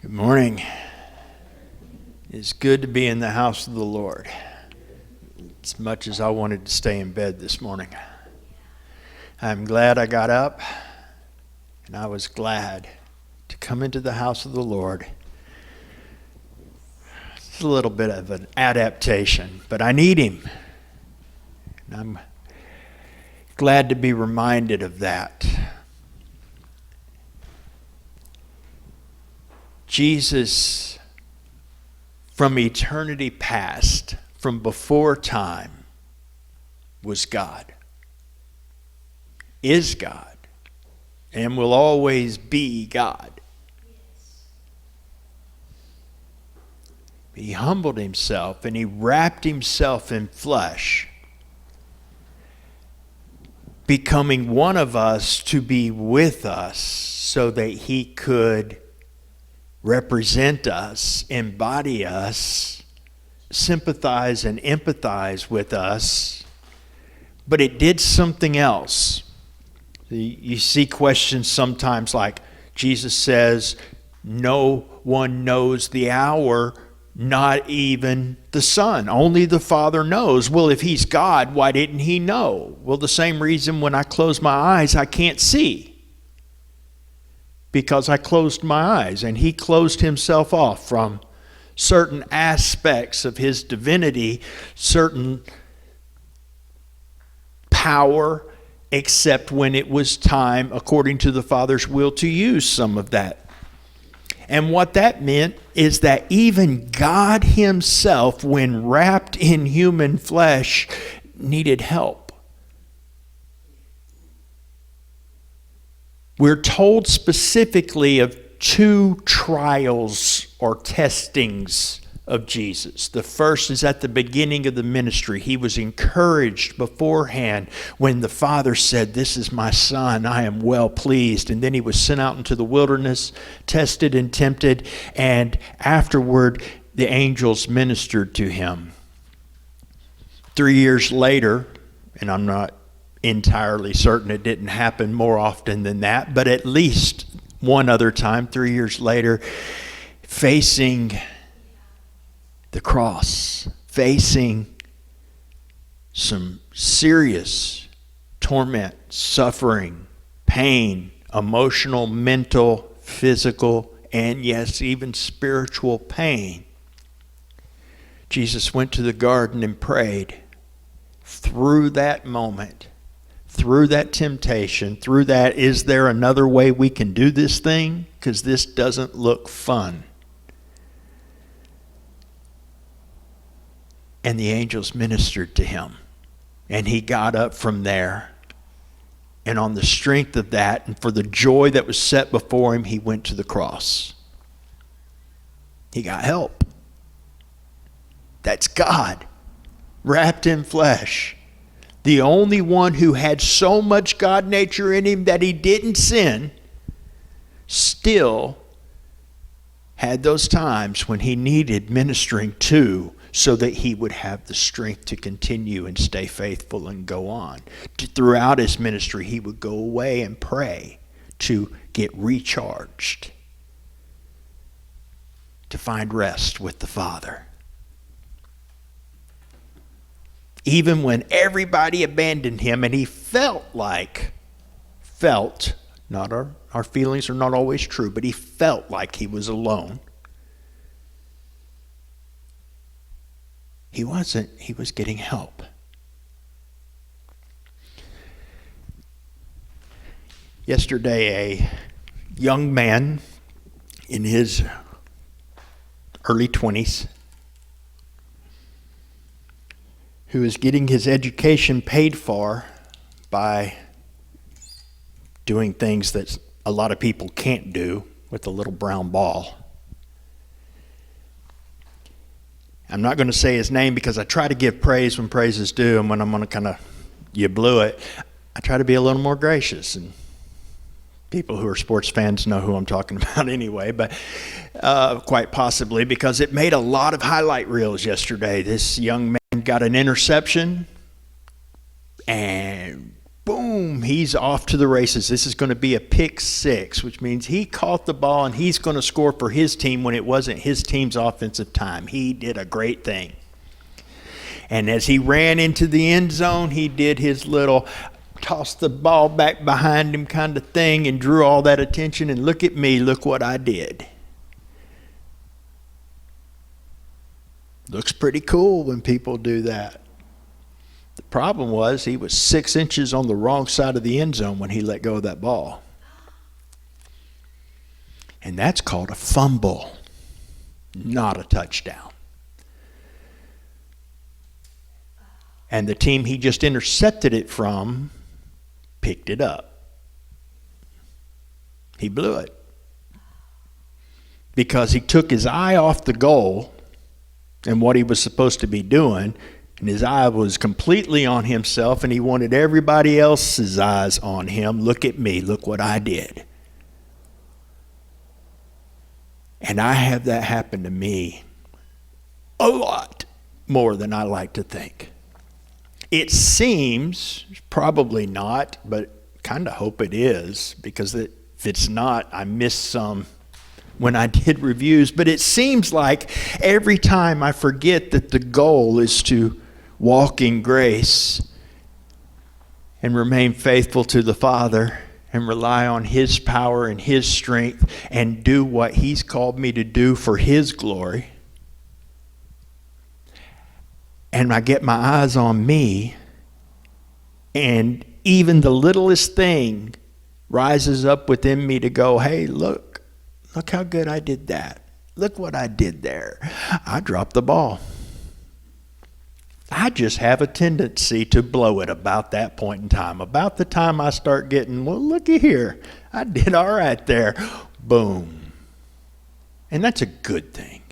Good morning. It's good to be in the house of the Lord. As much as I wanted to stay in bed this morning. I'm glad I got up, and I was glad to come into the house of the Lord. It's a little bit of an adaptation, but I need Him. And I'm glad to be reminded of that. Jesus, from eternity past, from before time, was God, is God, and will always be God. He humbled Himself and He wrapped Himself in flesh, becoming one of us to be with us so that He could represent us, embody us, sympathize and empathize with us. But it did something else. You see questions sometimes like Jesus says, no one knows the hour, not even the Son. Only the Father knows. Well, if He's God, why didn't He know? Well, the same reason when I close my eyes, I can't see. Because I closed my eyes, and He closed Himself off from certain aspects of His divinity, certain power, except when it was time, according to the Father's will, to use some of that. And what that meant is that even God Himself, when wrapped in human flesh, needed help. We're told specifically of two trials or testings of Jesus. The first is at the beginning of the ministry. He was encouraged beforehand when the Father said, "This is my Son, I am well pleased." And then He was sent out into the wilderness, tested and tempted, and afterward the angels ministered to Him. 3 years later, and I'm not entirely certain it didn't happen more often than that, but at least one other time, 3 years later, facing the cross, facing some serious torment, suffering, pain, emotional, mental, physical, and yes, even spiritual pain. Jesus went to the garden and prayed. Through that moment, through that temptation, through that, is there another way we can do this thing? Because this doesn't look fun. And the angels ministered to Him. And He got up from there. And on the strength of that, and for the joy that was set before Him, He went to the cross. He got help. That's God, wrapped in flesh. The only one who had so much God nature in Him that He didn't sin, still had those times when He needed ministering to, so that He would have the strength to continue and stay faithful and go on. Throughout His ministry, He would go away and pray to get recharged, to find rest with the Father. Even when everybody abandoned Him and He felt, not our feelings are not always true, but He felt like He was alone. He wasn't. He was getting help. Yesterday, a young man in his early 20s who is getting his education paid for by doing things that a lot of people can't do with a little brown ball. I'm not going to say his name because I try to give praise when praise is due, and when I'm going to you blew it, I try to be a little more gracious. And people who are sports fans know who I'm talking about anyway, but quite possibly because it made a lot of highlight reels yesterday. This young man got an interception and boom, he's off to the races. This is going to be a pick six, which means he caught the ball and he's going to score for his team when it wasn't his team's offensive time. He did a great thing. And as he ran into the end zone, he did his little toss the ball back behind him kind of thing and drew all that attention. And look at me, look what I did. Looks pretty cool when people do that. The problem was he was 6 inches on the wrong side of the end zone when he let go of that ball. And that's called a fumble, not a touchdown. And the team he just intercepted it from picked it up. He blew it. Because he took his eye off the goal and what he was supposed to be doing, and his eye was completely on himself, and he wanted everybody else's eyes on him. Look at me. Look what I did. And I have that happen to me a lot more than I like to think. It seems, probably not, but kind of hope it is, because if it's not, I missed some when I did reviews. But it seems like every time I forget that the goal is to walk in grace and remain faithful to the Father and rely on His power and His strength and do what He's called me to do for His glory, and I get my eyes on me, and even the littlest thing rises up within me to go, hey, look how good I did that. Look what I did there. I dropped the ball. I just have a tendency to blow it about that point in time. About the time I start getting, well, looky here, I did all right there. Boom. And that's a good thing.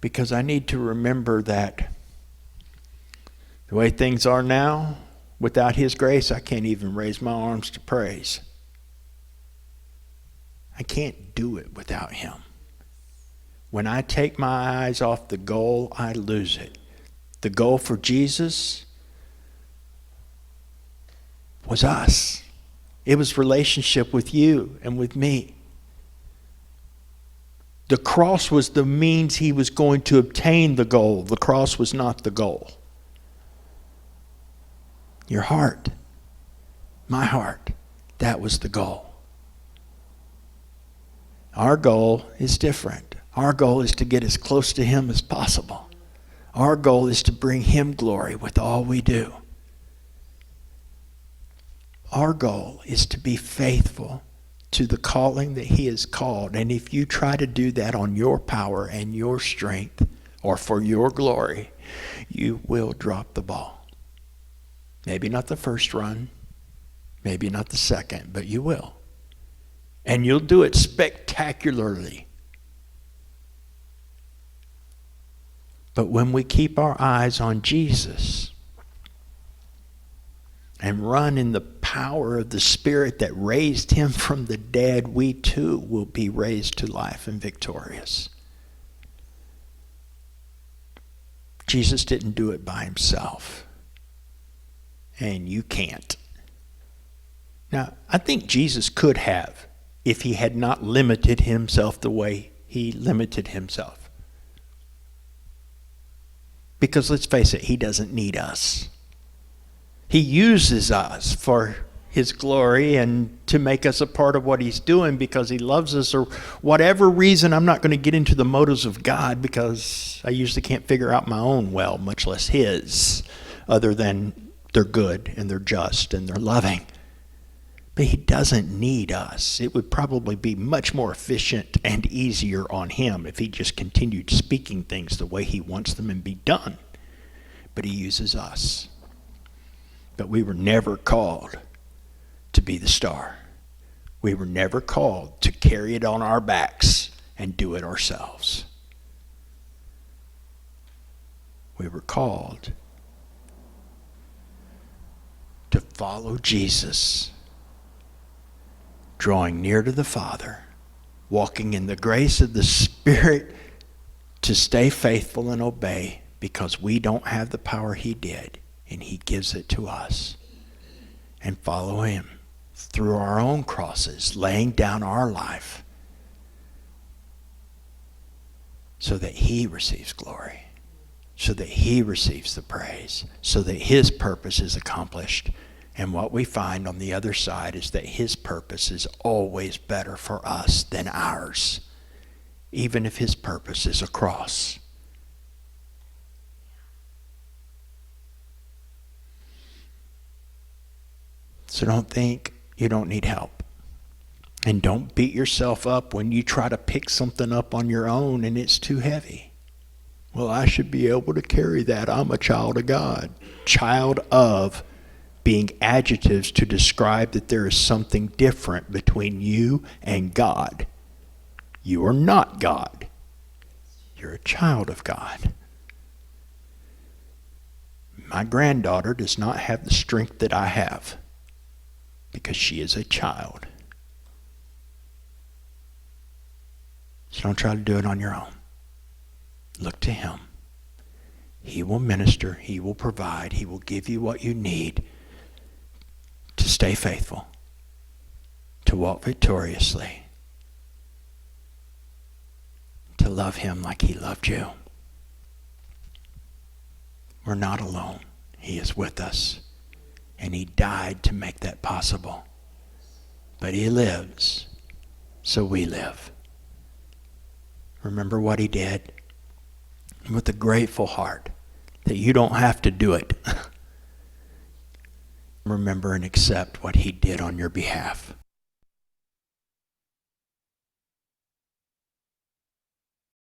Because I need to remember that the way things are now, without His grace, I can't even raise my arms to praise. I can't do it without Him. When I take my eyes off the goal, I lose it. The goal for Jesus was us. It was relationship with you and with me. The cross was the means He was going to obtain the goal. The cross was not the goal. Your heart, my heart, that was the goal. Our goal is different. Our goal is to get as close to Him as possible. Our goal is to bring Him glory with all we do. Our goal is to be faithful to the calling that He has called. And if you try to do that on your power and your strength or for your glory, you will drop the ball. Maybe not the first run, maybe not the second, but you will. And you'll do it spectacularly. But when we keep our eyes on Jesus and run in the power of the Spirit that raised Him from the dead, we too will be raised to life and victorious. Jesus didn't do it by Himself. And you can't. Now, I think Jesus could have if He had not limited Himself the way He limited Himself. Because let's face it, He doesn't need us. He uses us for His glory and to make us a part of what He's doing because He loves us, or whatever reason. I'm not going to get into the motives of God because I usually can't figure out my own well, much less His, other than they're good and they're just and they're loving. But He doesn't need us. It would probably be much more efficient and easier on Him if He just continued speaking things the way He wants them and be done. But He uses us. But we were never called to be the star. We were never called to carry it on our backs and do it ourselves. We were called to follow Jesus, drawing near to the Father, walking in the grace of the Spirit to stay faithful and obey, because we don't have the power He did, and He gives it to us. and follow him through our own crosses, laying down our life so that he receives glory, so that he receives the praise, so that his purpose is accomplished. And what we find on the other side is that his purpose is always better for us than ours, even if his purpose is a cross. So don't think you don't need help. And don't beat yourself up when you try to pick something up on your own and it's too heavy. Well, I should be able to carry that. I'm a child of God. Child of being adjectives to describe that there is something different between you and God. You are not God. You're a child of God. My granddaughter does not have the strength that I have because she is a child. So don't try to do it on your own. Look to him. He will minister. He will provide. He will give you what you need to stay faithful, to walk victoriously, to love him like he loved you. We're not alone. He is with us. And he died to make that possible. But he lives, so we live. Remember what he did. And with a grateful heart that you don't have to do it. Remember and accept what he did on your behalf.